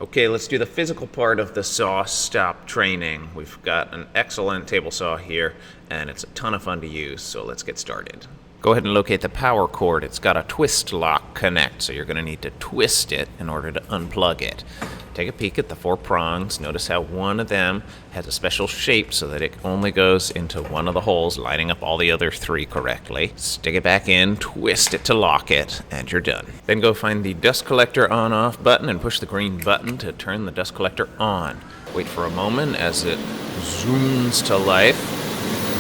Okay, let's do the physical part of the saw stop training. We've got an excellent table saw here, and it's a ton of fun to use, so let's get started. Go ahead and locate the power cord. It's got a twist lock connect, so you're going to need to twist it in order to unplug it. Take a peek at the 4 prongs. Notice how one of them has a special shape so that it only goes into one of the holes, lining up all the other 3 correctly. Stick it back in, twist it to lock it, and you're done. Then go find the dust collector on-off button and push the green button to turn the dust collector on. Wait for a moment as it zooms to life,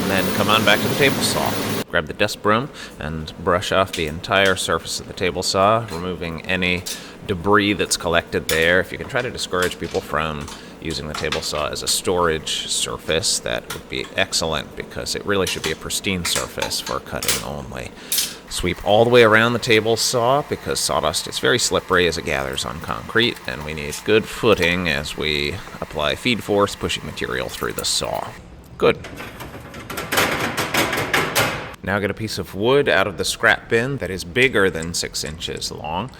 and then come on back to the table saw. Grab the dust broom and brush off the entire surface of the table saw, removing any debris that's collected there. If you can try to discourage people from using the table saw as a storage surface, that would be excellent, because it really should be a pristine surface for cutting only. Sweep all the way around the table saw, because sawdust is very slippery as it gathers on concrete, and we need good footing as we apply feed force, pushing material through the saw. Good. Now get a piece of wood out of the scrap bin that is bigger than 6 inches long.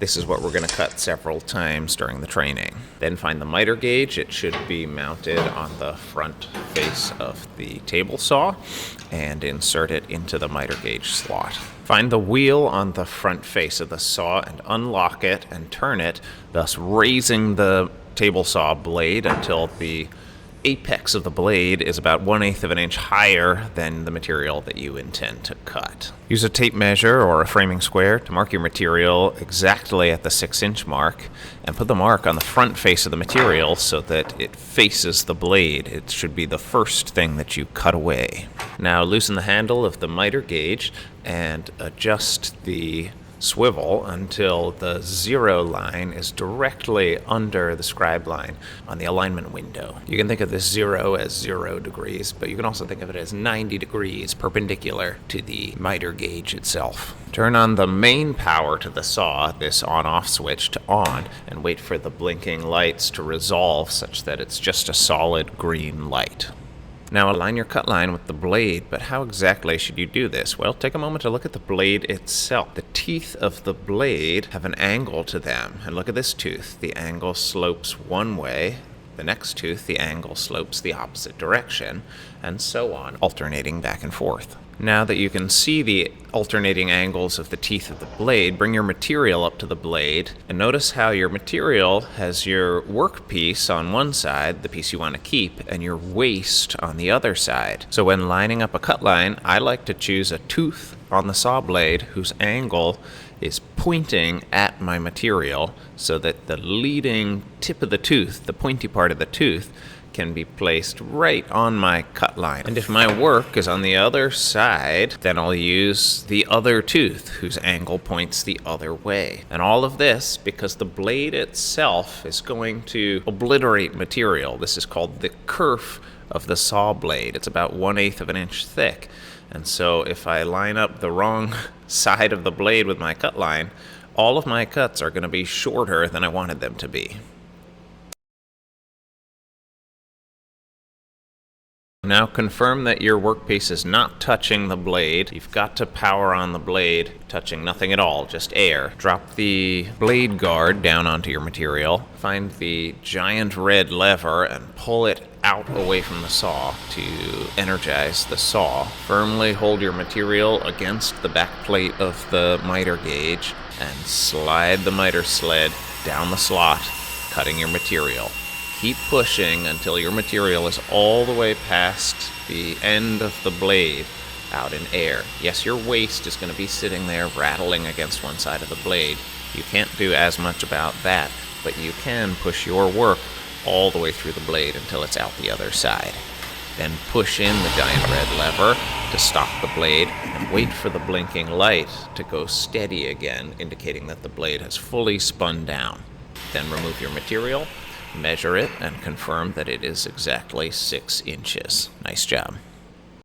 This is what we're going to cut several times during the training. Then find the miter gauge. It should be mounted on the front face of the table saw, and insert it into the miter gauge slot. Find the wheel on the front face of the saw and unlock it and turn it, thus raising the table saw blade until the apex of the blade is about 1/8 of an inch higher than the material that you intend to cut. Use a tape measure or a framing square to mark your material exactly at the 6-inch mark, and put the mark on the front face of the material so that it faces the blade. It should be the first thing that you cut away. Now loosen the handle of the miter gauge and adjust the swivel until the 0 line is directly under the scribe line on the alignment window. You can think of this 0 as 0 degrees, but you can also think of it as 90 degrees perpendicular to the miter gauge itself. Turn on the main power to the saw, this on-off switch, to on, and wait for the blinking lights to resolve such that it's just a solid green light. Now align your cut line with the blade, but how exactly should you do this? Well, take a moment to look at the blade itself. The teeth of the blade have an angle to them, and look at this tooth. The angle slopes one way. The next tooth, the angle slopes the opposite direction, and so on, alternating back and forth. Now that you can see the alternating angles of the teeth of the blade, bring your material up to the blade, and notice how your material has your workpiece on one side, the piece you want to keep, and your waste on the other side. So when lining up a cut line, I like to choose a tooth on the saw blade whose angle is pointing at my material, so that the leading tip of the tooth, the pointy part of the tooth, can be placed right on my cut line. And if my work is on the other side, then I'll use the other tooth whose angle points the other way. And all of this because the blade itself is going to obliterate material. This is called the kerf of the saw blade. It's about 1/8 of an inch thick. And so if I line up the wrong side of the blade with my cut line, all of my cuts are going to be shorter than I wanted them to be. Now confirm that your workpiece is not touching the blade. You've got to power on the blade, touching nothing at all, just air. Drop the blade guard down onto your material. Find the giant red lever and pull it out away from the saw to energize the saw. Firmly hold your material against the back plate of the miter gauge and slide the miter sled down the slot, cutting your material. Keep pushing until your material is all the way past the end of the blade out in air. Yes, your waste is going to be sitting there rattling against one side of the blade. You can't do as much about that, but you can push your work all the way through the blade until it's out the other side. Then push in the giant red lever to stop the blade and wait for the blinking light to go steady again, indicating that the blade has fully spun down. Then remove your material, measure it, and confirm that it is exactly 6 inches. Nice job.